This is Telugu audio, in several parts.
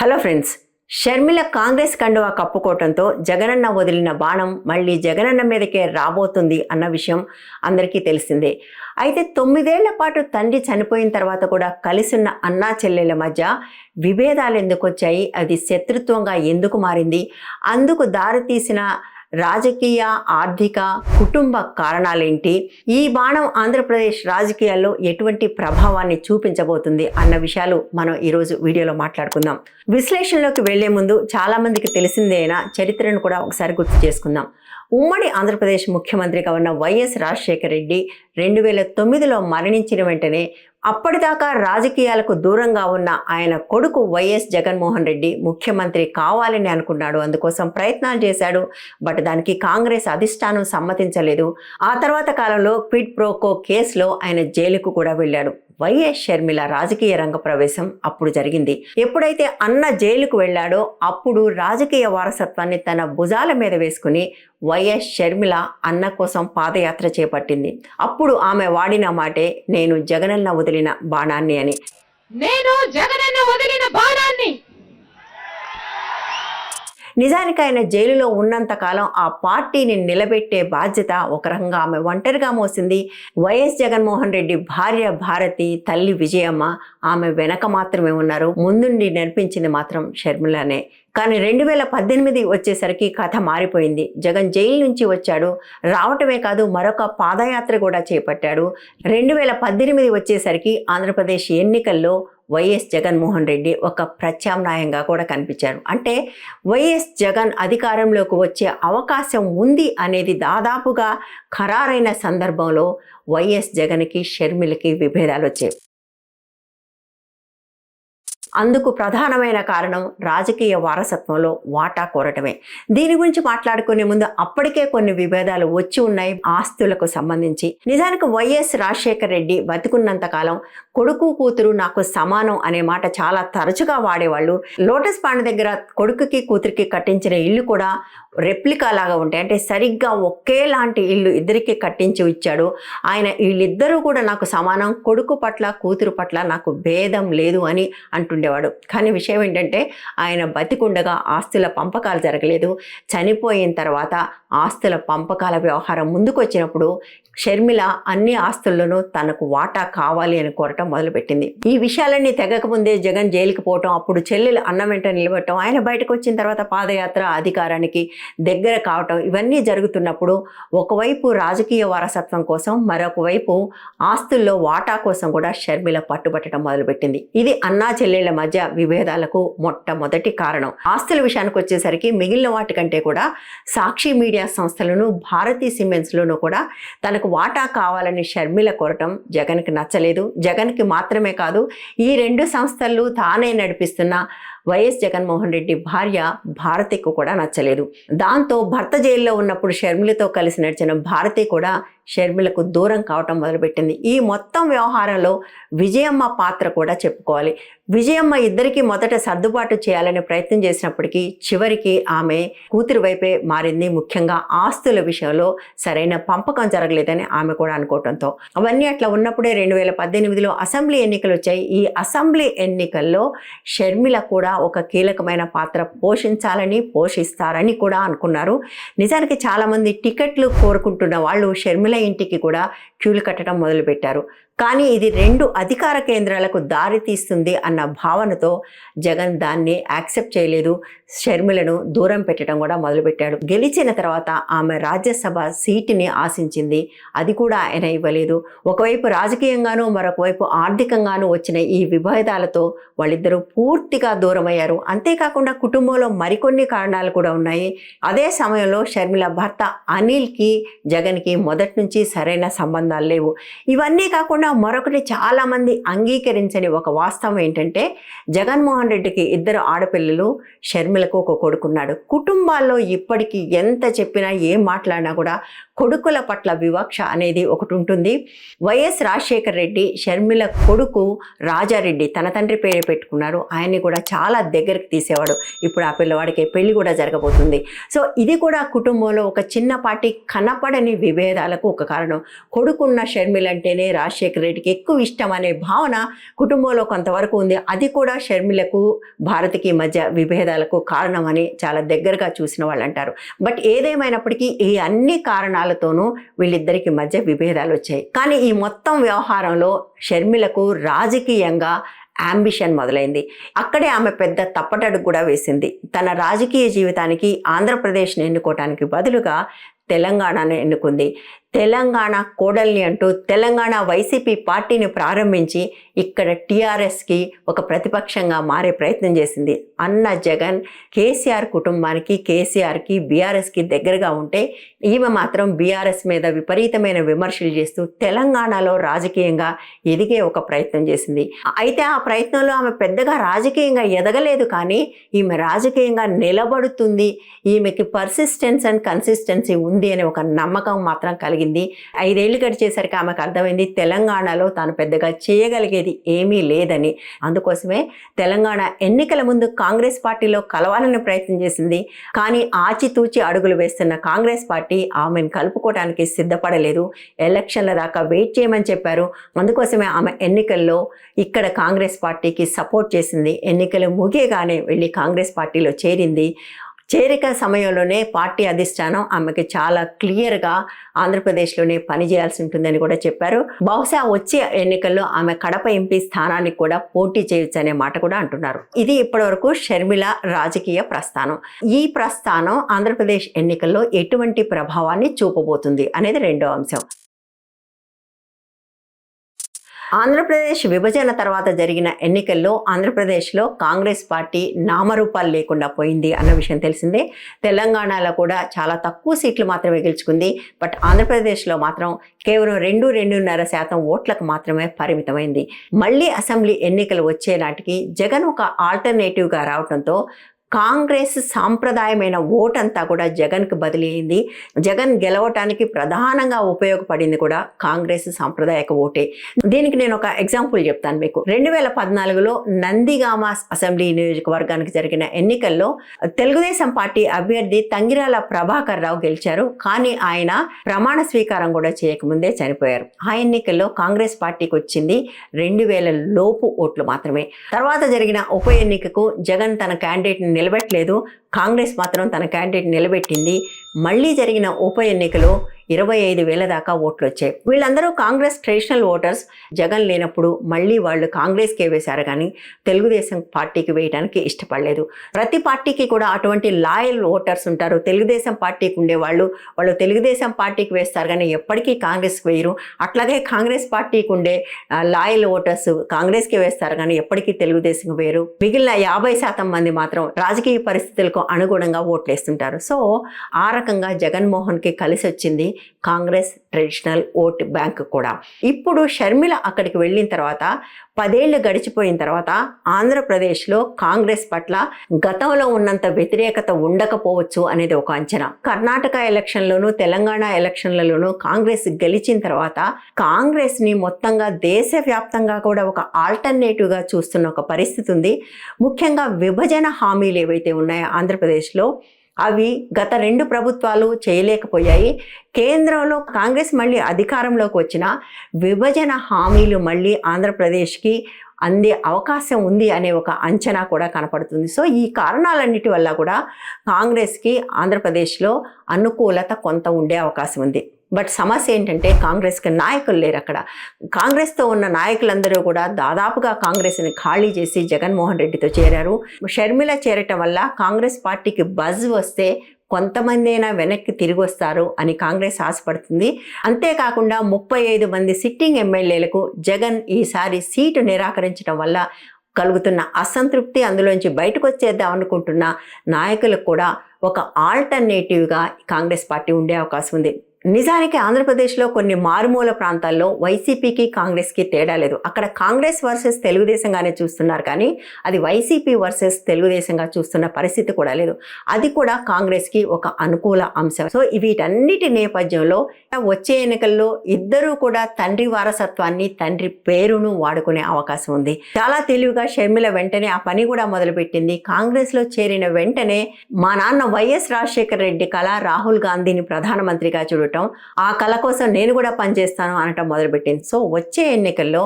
హలో ఫ్రెండ్స్, షర్మిల కాంగ్రెస్ కండువా కప్పుకోవటంతో జగనన్న వదిలిన బాణం మళ్ళీ జగనన్న మీదకే రాబోతుంది అన్న విషయం అందరికీ తెలిసిందే. అయితే 9 ఏళ్ల పాటు తండ్రి చనిపోయిన తర్వాత కూడా కలిసున్న అన్నా చెల్లెల మధ్య విభేదాలు ఎందుకు వచ్చాయి, అది శత్రుత్వంగా ఎందుకు మారింది, అందుకు దారితీసిన రాజకీయ, ఆర్థిక, కుటుంబ కారణాలేంటి, ఈ బాణం ఆంధ్రప్రదేశ్ రాజకీయాల్లో ఎటువంటి ప్రభావాన్ని చూపించబోతుంది అన్న విషయాలు మనం ఈరోజు వీడియోలో మాట్లాడుకుందాం. విశ్లేషణలోకి వెళ్లే ముందు చాలామందికి తెలిసిందే అయినా చరిత్రను కూడా ఒకసారి గుర్తు చేసుకుందాం. ఉమ్మడి ఆంధ్రప్రదేశ్ ముఖ్యమంత్రిగా ఉన్న వైఎస్ రాజశేఖర రెడ్డి 2009లో మరణించిన వెంటనే అప్పటిదాకా రాజకీయాలకు దూరంగా ఉన్న ఆయన కొడుకు వైఎస్ జగన్మోహన్ రెడ్డి ముఖ్యమంత్రి కావాలని అనుకున్నాడు. అందుకోసం ప్రయత్నాలు చేశాడు. బట్ దానికి కాంగ్రెస్ అధిష్టానం సమ్మతించలేదు. ఆ తర్వాత కాలంలో క్విడ్ ప్రోకో కేసులో ఆయన జైలుకు కూడా వెళ్ళాడు. వైఎస్ షర్మిల రాజకీయ రంగ ప్రవేశం అప్పుడు జరిగింది. ఎప్పుడైతే అన్న జైలుకు వెళ్ళాడో అప్పుడు రాజకీయ వారసత్వాన్ని తన భుజాల మీద వేసుకుని వైఎస్ షర్మిల అన్న కోసం పాదయాత్ర చేపట్టింది. అప్పుడు ఆమె వాడిన మాటే నేను జగనన్న వదిలిన బాణాన్ని అని. నేను జగనన్న వదిలిన బాణాన్ని. నిజానికి ఆయన జైలులో ఉన్నంతకాలం ఆ పార్టీని నిలబెట్టే బాధ్యత ఒక రకంగా ఆమె ఒంటరిగా మోసింది. వైఎస్ జగన్మోహన్ రెడ్డి భార్య భారతి, తల్లి విజయమ్మ ఆమె వెనక మాత్రమే ఉన్నారు. ముందుండి నడిపించింది మాత్రం షర్మిలనే. కానీ 2018 వచ్చేసరికి కథ మారిపోయింది. జగన్ జైలు నుంచి వచ్చాడు. రావటమే కాదు, మరొక పాదయాత్ర కూడా చేపట్టాడు. 2018 వచ్చేసరికి ఆంధ్రప్రదేశ్ ఎన్నికల్లో వైఎస్ జగన్మోహన్ రెడ్డి ఒక ప్రత్యామ్నాయంగా కూడా కనిపించారు. అంటే వైఎస్ జగన్ అధికారంలోకి వచ్చే అవకాశం ఉంది అనేది దాదాపుగా ఖరారైన సందర్భంలో వైఎస్ జగన్కి షర్మిలకి విభేదాలు వచ్చాయి. అందుకు ప్రధానమైన కారణం రాజకీయ వారసత్వంలో వాటా కోరటమే. దీని గురించి మాట్లాడుకునే ముందు అప్పటికే కొన్ని విభేదాలు వచ్చి ఉన్నాయి ఆస్తులకు సంబంధించి. నిజానికి వైఎస్ రాజశేఖర రెడ్డి బతికున్నంత కాలం కొడుకు కూతురు నాకు సమానం అనే మాట చాలా తరచుగా వాడేవాళ్ళు. లోటస్ పాండ్ దగ్గర కొడుకుకి కూతురికి కట్టించిన ఇల్లు కూడా రెప్లికా లాగా ఉంటాయి. అంటే సరిగ్గా ఒకేలాంటి ఇల్లు ఇద్దరికి కట్టించి ఇచ్చాడు ఆయన. వీళ్ళిద్దరూ కూడా నాకు సమానం, కొడుకు పట్ల కూతురు పట్ల నాకు భేదం లేదు అని అంటుండేవాడు. కానీ విషయం ఏంటంటే ఆయన బతికుండగా ఆస్తుల పంపకాలు జరగలేదు. చనిపోయిన తర్వాత ఆస్తుల పంపకాల వ్యవహారం ముందుకు వచ్చినప్పుడు షర్మిల అన్ని ఆస్తుల్లోనూ తనకు వాటా కావాలి అని కోరటం మొదలుపెట్టింది. ఈ విషయాలన్నీ తెగకముందే జగన్ జైలుకి పోవటం, అప్పుడు చెల్లెలు అన్న వెంట నిలబడటం, ఆయన బయటకు వచ్చిన తర్వాత పాదయాత్ర, అధికారానికి దగ్గర కావటం, ఇవన్నీ జరుగుతున్నప్పుడు ఒకవైపు రాజకీయ వారసత్వం కోసం, మరొక వైపు ఆస్తుల్లో వాటా కోసం కూడా షర్మిల పట్టుబట్టడం మొదలుపెట్టింది. ఇది అన్నా చెల్లెళ్ల మధ్య విభేదాలకు మొట్టమొదటి కారణం. ఆస్తుల విషయానికి వచ్చేసరికి మిగిలిన వాటికంటే కూడా సాక్షి మీడియా సంస్థలను, భారతీ సిమెంట్స్లోనూ కూడా తనకు వాటా కావాలని షర్మిల కోరటం జగన్కి నచ్చలేదు. జగన్కి మాత్రమే కాదు, ఈ రెండు సంస్థలు తానే నడిపిస్తున్న వైఎస్ జగన్మోహన్ రెడ్డి భార్య భారతికి కూడా నచ్చలేదు. దాంతో భర్త జైల్లో ఉన్నప్పుడు షర్మిలతో కలిసి నడిచిన భారతి కూడా షర్మిలకు దూరం కావటం మొదలుపెట్టింది. ఈ మొత్తం వ్యవహారంలో విజయమ్మ పాత్ర కూడా చెప్పుకోవాలి. విజయమ్మ ఇద్దరికి మొదట సర్దుబాటు చేయాలని ప్రయత్నం చేసినప్పటికీ చివరికి ఆమె కూతురు వైపే మారింది. ముఖ్యంగా ఆస్తుల విషయంలో సరైన పంపకం జరగలేదని ఆమె కూడా అనుకోవడంతో. అవన్నీ అట్లా ఉన్నప్పుడే 2018లో అసెంబ్లీ ఎన్నికలు వచ్చాయి. ఈ అసెంబ్లీ ఎన్నికల్లో షర్మిల కూడా ఒక కీలకమైన పాత్ర పోషిస్తారని కూడా అనుకున్నారు. నిజానికి చాలామంది టికెట్లు కోరుకుంటున్న వాళ్ళు షర్మిల ఇంటికి కూడా క్యూలు కట్టడం మొదలుపెట్టారు. కానీ ఇది 2 అధికార కేంద్రాలకు దారి తీస్తుంది అన్న భావనతో జగన్ దాన్ని యాక్సెప్ట్ చేయలేదు. షర్మిలను దూరం పెట్టడం కూడా మొదలుపెట్టాడు. గెలిచిన తర్వాత ఆమె రాజ్యసభ సీటుని ఆశించింది, అది కూడా ఆయన ఇవ్వలేదు. ఒకవైపు రాజకీయంగానూ మరొక వైపు ఆర్థికంగానూ వచ్చిన ఈ విభేదాలతో వాళ్ళిద్దరూ పూర్తిగా దూరమయ్యారు. అంతేకాకుండా కుటుంబంలో మరికొన్ని కారణాలు కూడా ఉన్నాయి. అదే సమయంలో షర్మిల భర్త అనిల్కి జగన్కి మొదటి నుంచి సరైన సంబంధాలు లేవు. ఇవన్నీ కాకుండా మరొకటి చాలామంది అంగీకరించని ఒక వాస్తవం ఏంటంటే జగన్మోహన్ రెడ్డికి 2 ఆడపిల్లలు, షర్మిలకు ఒక కొడుకున్నాడు. కుటుంబాల్లో ఇప్పటికీ ఎంత చెప్పినా ఏం మాట్లాడినా కూడా కొడుకుల పట్ల వివక్ష అనేది ఒకటి ఉంటుంది. వైఎస్ రాజశేఖర రెడ్డి షర్మిల కొడుకు రాజారెడ్డి తన తండ్రి పేరు పెట్టుకున్నారు. ఆయన్ని కూడా చాలా దగ్గరికి తీసేవాడు. ఇప్పుడు ఆ పిల్లవాడికి పెళ్లి కూడా జరగబోతుంది. సో ఇది కూడా కుటుంబంలో ఒక చిన్నపాటి కనపడని విభేదాలకు ఒక కారణం. కొడుకున్న షర్మిల అంటేనే రాజశేఖర రెడ్డికి ఎక్కువ ఇష్టం అనే భావన కుటుంబంలో కొంతవరకు ఉంది. అది కూడా షర్మిలకు భారతికి మధ్య విభేదాలకు కారణమని చాలా దగ్గరగా చూసిన వాళ్ళు అంటారు. బట్ ఏదేమైనప్పటికీ ఈ అన్ని కారణాలతోనూ వీళ్ళిద్దరికి మధ్య విభేదాలు వచ్చాయి. కానీ ఈ మొత్తం వ్యవహారంలో షర్మిలకు రాజకీయంగా అంబిషన్ మొదలైంది. అక్కడే ఆమె పెద్ద తప్పటడుగు కూడా వేసింది. తన రాజకీయ జీవితానికి ఆంధ్రప్రదేశ్ని ఎన్నుకోవటానికి బదులుగా తెలంగాణను ఎన్నుకుంది. తెలంగాణ కోడల్ని అంటూ తెలంగాణ వైసీపీ పార్టీని ప్రారంభించి ఇక్కడ టీఆర్ఎస్కి ఒక ప్రతిపక్షంగా మారే ప్రయత్నం చేసింది. అన్న జగన్ కేసీఆర్ కుటుంబానికి, కేసీఆర్కి, బీఆర్ఎస్కి దగ్గరగా ఉంటే ఈమె మాత్రం బీఆర్ఎస్ మీద విపరీతమైన విమర్శలు చేస్తూ తెలంగాణలో రాజకీయంగా ఎదిగే ఒక ప్రయత్నం చేసింది. అయితే ఆ ప్రయత్నంలో ఆమె పెద్దగా రాజకీయంగా ఎదగలేదు. కానీ ఈమె రాజకీయంగా నిలబడుతుంది, ఈమెకి పర్సిస్టెన్స్ అండ్ కన్సిస్టెన్సీ ఉంది అనే ఒక నమ్మకం మాత్రం కలిగింది. 5 ఏళ్ళు గడిచేసరికి ఆమెకు అర్థమైంది తెలంగాణలో తాను పెద్దగా చేయగలిగేది ఏమీ లేదని. అందుకోసమే తెలంగాణ ఎన్నికల ముందు కాంగ్రెస్ పార్టీలో కలవాలని ప్రయత్నం చేసింది. కానీ ఆచితూచి అడుగులు వేస్తున్న కాంగ్రెస్ పార్టీ ఆమెను కలుపుకోవడానికి సిద్ధపడలేదు. ఎలక్షన్ల దాకా వెయిట్ చేయమని చెప్పారు. అందుకోసమే ఆమె ఎన్నికల్లో ఇక్కడ కాంగ్రెస్ పార్టీకి సపోర్ట్ చేసింది. ఎన్నికలు ముగియగానే వెళ్ళి కాంగ్రెస్ పార్టీలో చేరింది. చేరిక సమయంలోనే పార్టీ అధిష్టానం ఆమెకి చాలా క్లియర్గా ఆంధ్రప్రదేశ్లోనే పనిచేయాల్సి ఉంటుందని కూడా చెప్పారు. బహుశా వచ్చే ఎన్నికల్లో ఆమె కడప ఎంపీ స్థానానికి కూడా పోటీ చేయొచ్చు అనే మాట కూడా అంటున్నారు. ఇది ఇప్పటివరకు షర్మిల రాజకీయ ప్రస్థానం. ఈ ప్రస్థానం ఆంధ్రప్రదేశ్ ఎన్నికల్లో ఎటువంటి ప్రభావాన్ని చూపబోతుంది అనేది రెండో అంశం. ఆంధ్రప్రదేశ్ విభజన తర్వాత జరిగిన ఎన్నికల్లో ఆంధ్రప్రదేశ్లో కాంగ్రెస్ పార్టీ నామరూపాలు లేకుండా పోయింది అన్న విషయం తెలిసిందే. తెలంగాణలో కూడా చాలా తక్కువ సీట్లు మాత్రమే గెలుచుకుంది. బట్ ఆంధ్రప్రదేశ్లో మాత్రం కేవలం 2-2.5% ఓట్లకు మాత్రమే పరిమితమైంది. మళ్ళీ అసెంబ్లీ ఎన్నికలు వచ్చే నాటికి జగన్ ఒక ఆల్టర్నేటివ్గా రావడంతో కాంగ్రెస్ సాంప్రదాయమైన ఓటంతా కూడా జగన్కి బదిలీ అయింది. జగన్ గెలవటానికి ప్రధానంగా ఉపయోగపడింది కూడా కాంగ్రెస్ సాంప్రదాయక ఓటే. దీనికి నేను ఒక ఎగ్జాంపుల్ చెప్తాను మీకు. 2014లో నందిగామ అసెంబ్లీ నియోజకవర్గానికి జరిగిన ఎన్నికల్లో తెలుగుదేశం పార్టీ అభ్యర్థి తంగిరాల ప్రభాకర్ రావు గెలిచారు. కానీ ఆయన ప్రమాణ స్వీకారం కూడా చేయకముందే చనిపోయారు. ఆ ఎన్నికల్లో కాంగ్రెస్ పార్టీకి వచ్చింది 2000 లోపు ఓట్లు మాత్రమే. తర్వాత జరిగిన ఉప ఎన్నికకు జగన్ తన క్యాండిడేట్ని నిలబెట్టలేదు. కాంగ్రెస్ మాత్రం తన క్యాండిడేట్ నిలబెట్టింది. మళ్ళీ జరిగిన ఉప ఎన్నికలో 25,000 దాకా ఓట్లు వచ్చాయి. వీళ్ళందరూ కాంగ్రెస్ ట్రెడిషనల్ ఓటర్స్. జగన్ లేనప్పుడు మళ్ళీ వాళ్ళు కాంగ్రెస్కే వేశారు కానీ తెలుగుదేశం పార్టీకి వేయడానికి ఇష్టపడలేదు. ప్రతి పార్టీకి కూడా అటువంటి లాయల్ ఓటర్స్ ఉంటారు. తెలుగుదేశం పార్టీకి ఉండేవాళ్ళు వాళ్ళు తెలుగుదేశం పార్టీకి వేస్తారు కానీ ఎప్పటికీ కాంగ్రెస్కి వేయరు. అట్లాగే కాంగ్రెస్ పార్టీకి ఉండే లాయల్ ఓటర్స్ కాంగ్రెస్కి వేస్తారు కానీ ఎప్పటికీ తెలుగుదేశం వేయరు. మిగిలిన 50% మంది మాత్రం రాజకీయ పరిస్థితులకు అనుగుణంగా ఓట్లు వేస్తుంటారు. సో ఆ రకంగా జగన్మోహన్కి కలిసి వచ్చింది కాంగ్రెస్ ట్రెడిషనల్ ఓట్ బ్యాంక్ కూడా. ఇప్పుడు షర్మిల అక్కడికి వెళ్ళిన తర్వాత 10 ఏళ్ళు గడిచిపోయిన తర్వాత ఆంధ్రప్రదేశ్లో కాంగ్రెస్ పట్ల గతంలో ఉన్నంత వ్యతిరేకత ఉండకపోవచ్చు అనేది ఒక అంచనా. కర్ణాటక ఎలక్షన్లోనూ తెలంగాణ ఎలక్షన్లలోనూ కాంగ్రెస్ గెలిచిన తర్వాత కాంగ్రెస్ని మొత్తంగా దేశవ్యాప్తంగా కూడా ఒక ఆల్టర్నేటివ్గా చూస్తున్న ఒక పరిస్థితి ఉంది. ముఖ్యంగా విభజన హామీలు ఏవైతే ఉన్నాయో ఆంధ్రప్రదేశ్లో అవి గత 2 ప్రభుత్వాలు చేయలేకపోయాయి. కేంద్రంలో కాంగ్రెస్ మళ్ళీ అధికారంలోకి వచ్చిన విభజన హామీలు మళ్ళీ ఆంధ్రప్రదేశ్కి అందే అవకాశం ఉంది అనే ఒక అంచనా కూడా కనపడుతుంది. సో ఈ కారణాలన్నిటి వల్ల కూడా కాంగ్రెస్కి ఆంధ్రప్రదేశ్లో అనుకూలత కొంత ఉండే అవకాశం ఉంది. బట్ సమస్య ఏంటంటే కాంగ్రెస్కి నాయకులు లేరు. అక్కడ కాంగ్రెస్తో ఉన్న నాయకులందరూ కూడా దాదాపుగా కాంగ్రెస్ని ఖాళీ చేసి జగన్మోహన్ రెడ్డితో చేరారు. షర్మిల చేరటం వల్ల కాంగ్రెస్ పార్టీకి బజ్ వస్తే కొంతమంది అయినా వెనక్కి తిరిగి వస్తారు అని కాంగ్రెస్ ఆశపడుతుంది. అంతేకాకుండా 35 మంది సిట్టింగ్ ఎమ్మెల్యేలకు జగన్ ఈసారి సీటు నిరాకరించడం వల్ల కలుగుతున్న అసంతృప్తి, అందులోంచి బయటకు వచ్చేద్దాం అనుకుంటున్న నాయకులకు కూడా ఒక ఆల్టర్నేటివ్గా కాంగ్రెస్ పార్టీ ఉండే అవకాశం ఉంది. నిజానికి ఆంధ్రప్రదేశ్లో కొన్ని మారుమూల ప్రాంతాల్లో వైసీపీకి కాంగ్రెస్కి తేడా లేదు. అక్కడ కాంగ్రెస్ వర్సెస్ తెలుగుదేశంగానే చూస్తున్నారు, కానీ అది వైసీపీ వర్సెస్ తెలుగుదేశంగా చూస్తున్న పరిస్థితి కూడా లేదు. అది కూడా కాంగ్రెస్కి ఒక అనుకూల అంశం. సో వీటన్నిటి నేపథ్యంలో వచ్చే ఎన్నికల్లో ఇద్దరూ కూడా తండ్రి వారసత్వాన్ని, తండ్రి పేరును వాడుకునే అవకాశం ఉంది. చాలా తెలివిగా షర్మిల వెంటనే ఆ పని కూడా మొదలుపెట్టింది. కాంగ్రెస్లో చేరిన వెంటనే మా నాన్న వైఎస్ రాజశేఖర రెడ్డి కళ రాహుల్ గాంధీని ప్రధానమంత్రిగా చూడటం, ఆ కళ కోసం నేను కూడా పనిచేస్తాను అనటం మొదలుపెట్టింది. సో వచ్చే ఎన్నికల్లో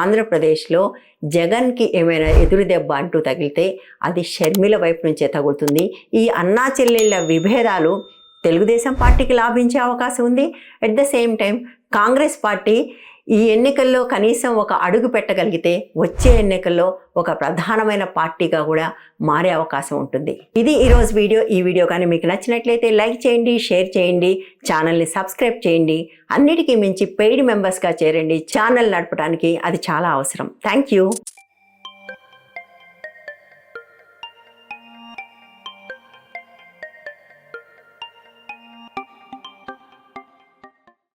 ఆంధ్రప్రదేశ్లో జగన్కి ఏమైనా ఎదురు దెబ్బ అంటూ తగిలితే అది షర్మిల వైపు నుంచే తగులుతుంది. ఈ అన్నా చెల్లెళ్ళ విభేదాలు తెలుగుదేశం పార్టీకి లాభించే అవకాశం ఉంది. At the same time Congress party ఈ ఎన్నికల్లో కనీసం ఒక అడుగు పెట్టగలిగితే వచ్చే ఎన్నికల్లో ఒక ప్రధానమైన పార్టీగా కూడా మారే అవకాశం ఉంటుంది. ఇది ఈరోజు వీడియో. ఈ వీడియో కానీ మీకు నచ్చినట్లయితే లైక్ చేయండి, షేర్ చేయండి, ఛానల్ని సబ్స్క్రైబ్ చేయండి. అన్నిటికీ మించి పెయిడ్ మెంబర్స్గా చేరండి. ఛానల్ నడపడానికి అది చాలా అవసరం. Thank you.